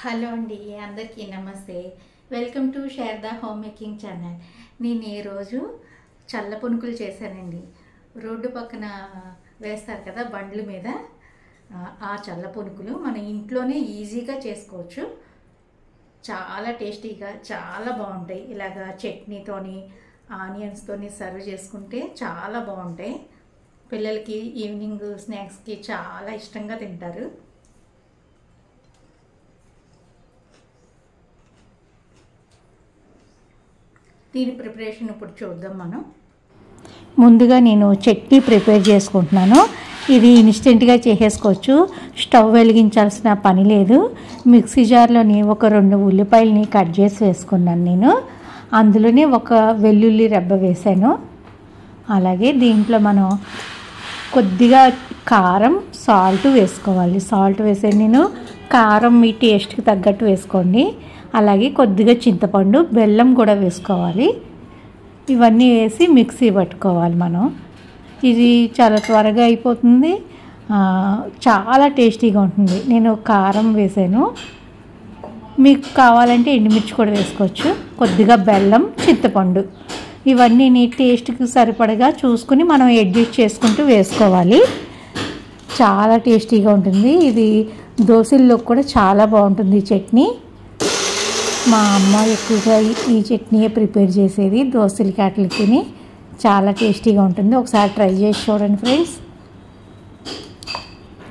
Hello అండి, అందరికీ నమస్తే. Welcome to Sharada home making channel. నేను ఈరోజు చల్ల పునుకులు చేశానండి. రోడ్డు పక్కన వేస్తారు కదా బండ్ల మీద, ఆ చల్ల పునుకులు మన ఇంట్లోనే ఈజీగా చేసుకోవచ్చు. చాలా టేస్టీగా చాలా బాగుంటాయి. ఇలాగా చట్నీతోని ఆనియన్స్తోని సర్వ్ చేసుకుంటే చాలా బాగుంటాయి. పిల్లలకి ఈవినింగ్ స్నాక్స్కి చాలా ఇష్టంగా తింటారు. దీని ప్రిపరేషన్ ఇప్పుడు చూద్దాం మనం. ముందుగా నేను చట్నీ ప్రిపేర్ చేసుకుంటున్నాను. ఇది ఇన్స్టెంట్గా చేసేసుకోవచ్చు, స్టవ్ వెలిగించాల్సిన పని లేదు. మిక్సీ జార్లోని ఒక 2 ఉల్లిపాయలని కట్ చేసి వేసుకున్నాను నేను. అందులోనే ఒక వెల్లుల్లి రెబ్బ వేసాను. అలాగే దీంట్లో మనం కొద్దిగా కారం, సాల్ట్ వేసుకోవాలి. సాల్ట్ వేసాను నేను. కారం మీ టేస్ట్కి తగ్గట్టు వేసుకోండి. అలాగే కొద్దిగా చింతపండు, బెల్లం కూడా వేసుకోవాలి. ఇవన్నీ వేసి మిక్సీ పట్టుకోవాలి మనం. ఇది చాలా త్వరగా అయిపోతుంది, చాలా టేస్టీగా ఉంటుంది. నేను కారం వేసాను, మీకు కావాలంటే ఎండుమిర్చి కూడా వేసుకోవచ్చు. కొద్దిగా బెల్లం, చింతపండు, ఇవన్నీ నీ టేస్ట్కి సరిపడగా చూసుకుని మనం అడ్జస్ట్ చేసుకుంటూ వేసుకోవాలి. చాలా టేస్టీగా ఉంటుంది. ఇది దోశల్లో కూడా చాలా బాగుంటుంది ఈ చట్నీ. మా అమ్మ ఎక్కువగా ఈ చట్నీయే ప్రిపేర్ చేసేది దోశలకి అట్లకి. చాలా టేస్టీగా ఉంటుంది. ఒకసారి ట్రై చేసి చూడండి ఫ్రెండ్స్.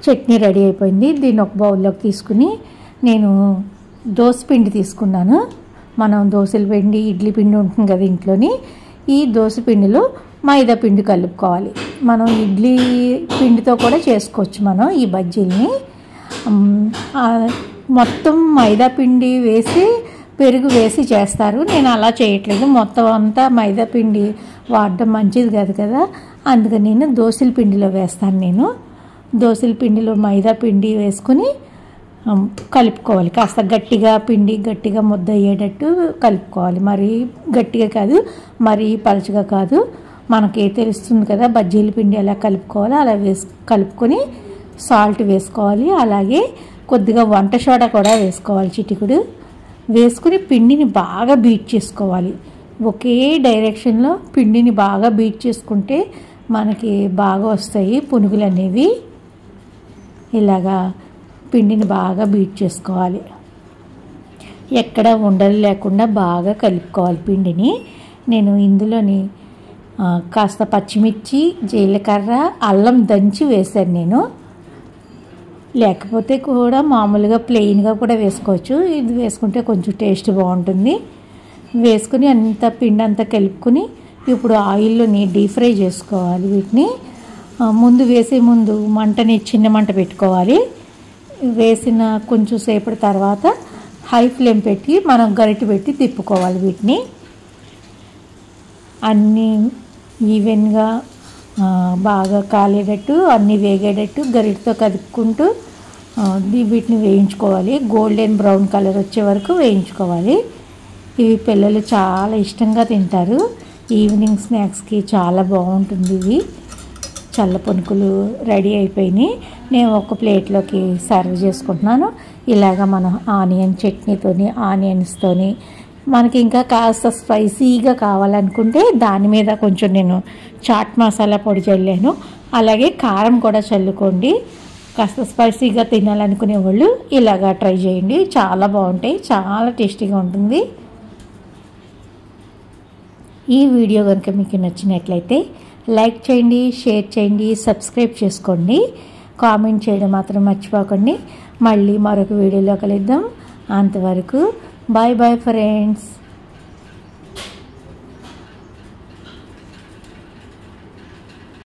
చట్నీ రెడీ అయిపోయింది. దీన్ని ఒక బౌల్లోకి తీసుకుని నేను దోశ పిండి తీసుకున్నాను. మనం దోశల పిండి, ఇడ్లీ పిండి ఉంటుంది కదా ఇంట్లోని, ఈ దోశ పిండిలో మైదా పిండి కలుపుకోవాలి. మనం ఇడ్లీ పిండితో కూడా చేసుకోవచ్చు మనం ఈ బజ్జీల్ని. మొత్తం మైదా పిండి వేసి పెరుగు వేసి చేస్తారు. నేను అలా చేయట్లేదు, మొత్తం అంతా మైదా పిండి వాడడం మంచిది కాదు కదా, అందుకని నేను దోశల పిండిలో వేస్తాను. నేను దోశల పిండిలో మైదా పిండి వేసుకుని కలుపుకోవాలి. కాస్త గట్టిగా ముద్ద అయ్యేటట్టు కలుపుకోవాలి. మరీ గట్టిగా కాదు, మరీ పలుచగా కాదు. మనకి తెలుస్తుంది కదా బజ్జీల పిండి ఎలా కలుపుకోవాలో అలా కలుపుకొని సాల్ట్ వేసుకోవాలి. అలాగే కొద్దిగా వంట సోడా కూడా వేసుకోవాలి, చిటికుడు వేసుకుని పిండిని బాగా బీట్ చేసుకోవాలి. ఒకే డైరెక్షన్లో పిండిని బాగా బీట్ చేసుకుంటే మనకి బాగా వస్తాయి పునుగులు అనేవి. ఇలాగా పిండిని బాగా బీట్ చేసుకోవాలి. ఎక్కడ ఉండలు లేకుండా బాగా కలుపుకోవాలి పిండిని. నేను ఇందులోని కాస్త పచ్చిమిర్చి, జీలకర్ర, అల్లం దంచి వేశాను నేను. లేకపోతే కూడా మామూలుగా ప్లెయిన్గా కూడా వేసుకోవచ్చు. ఇది వేసుకుంటే కొంచెం టేస్ట్ బాగుంటుంది. వేసుకుని అంత పిండి అంతా కలుపుకొని ఇప్పుడు ఆయిల్లోని డీప్ ఫ్రై చేసుకోవాలి. వీటిని వేసే ముందు మంటని చిన్న మంట పెట్టుకోవాలి. వేసిన కొంచెం సేపటి తర్వాత హై ఫ్లేమ్ పెట్టి మనం గరిటె పెట్టి తిప్పుకోవాలి. వీటిని అన్నీ ఈవెన్గా బాగా కాలేటట్టు, అన్నీ వేగేటట్టు గరిటతో కదుపుకుంటూ వీటిని వేయించుకోవాలి. గోల్డెన్ బ్రౌన్ కలర్ వచ్చే వరకు వేయించుకోవాలి. ఇవి పిల్లలు చాలా ఇష్టంగా తింటారు. ఈవినింగ్ స్నాక్స్కి చాలా బాగుంటుంది. ఇవి చల్ల పునుకులు రెడీ అయిపోయినాయి. నేను ఒక ప్లేట్లోకి సర్వ్ చేసుకుంటున్నాను. ఇలాగ మనం ఆనియన్ చట్నీతోని, ఆనియన్స్తోని, మనకి ఇంకా కాస్త స్పైసీగా కావాలనుకుంటే దాని మీద కొంచెం నేను చాట్ మసాలా పొడి చల్లాను. అలాగే కారం కూడా చల్లుకోండి. కాస్త స్పైసీగా తినాలనుకునే వాళ్ళు ఇలాగా ట్రై చేయండి. చాలా బాగుంటాయి, చాలా టేస్టీగా ఉంటుంది. ఈ వీడియో కనుక మీకు నచ్చినట్లయితే లైక్ చేయండి, షేర్ చేయండి, సబ్స్క్రైబ్ చేసుకోండి, కామెంట్ చేయడం మాత్రం మర్చిపోకండి. మళ్ళీ మరొక వీడియోలో కలుద్దాం. అంతవరకు బాయ్ బాయ్ ఫ్రెండ్స్.